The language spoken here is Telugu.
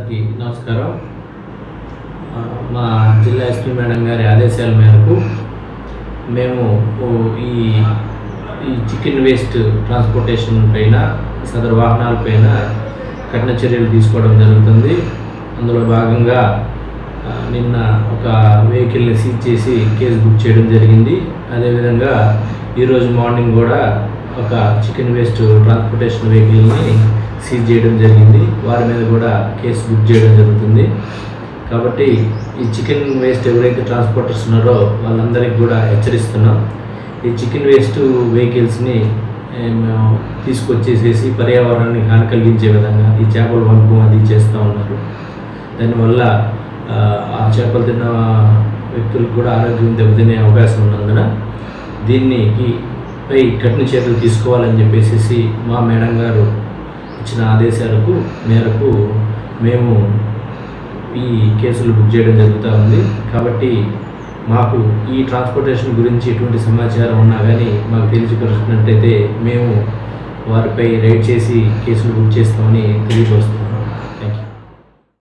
అందరికీ నమస్కారం. మా జిల్లా ఎస్పీ మేడం గారి ఆదేశాల మేరకు మేము ఈ చికెన్ వేస్ట్ ట్రాన్స్పోర్టేషన్ పైన సదరు వాహనాలపైన కఠిన చర్యలు తీసుకోవడం జరుగుతుంది. అందులో భాగంగా నిన్న ఒక వెహికల్ని సీజ్ చేసి కేసు బుక్ చేయడం జరిగింది. అదేవిధంగా ఈరోజు మార్నింగ్ కూడా ఒక చికెన్ వేస్ట్ ట్రాన్స్పోర్టేషన్ వెహికల్ని సీజ్ చేయడం జరిగింది. వారి మీద కూడా కేసు బుక్ చేయడం జరుగుతుంది. కాబట్టి ఈ చికెన్ వేస్ట్ ఎవరైతే ట్రాన్స్పోర్టర్స్ ఉన్నారో వాళ్ళందరికీ కూడా హెచ్చరిస్తున్నాం. ఈ చికెన్ వేస్ట్ వెహికల్స్ని తీసుకొచ్చేసేసి పర్యావరణానికి హాని కలిగించే విధంగా ఈ చేపల వంపు అది చేస్తూ ఉన్నారు. దానివల్ల ఆ చేపలు తిన్న వ్యక్తులకు కూడా ఆరోగ్యం దెబ్బతినే అవకాశం ఉన్నందున దీన్ని పై కఠిన చర్యలు తీసుకోవాలని చెప్పేసి మా మేడం గారు ఇచ్చిన ఆదేశాల మేరకు మేము ఈ కేసులు బుక్ చేయడం జరుగుతూ ఉంది. కాబట్టి మాకు ఈ ట్రాన్స్పోర్టేషన్ గురించి ఎటువంటి సమాచారం ఉన్నా కానీ మాకు తెలియపరిచినట్టయితే మేము వారిపై రైడ్ చేసి కేసులు బుక్ చేస్తామని తెలియపరుస్తున్నాం.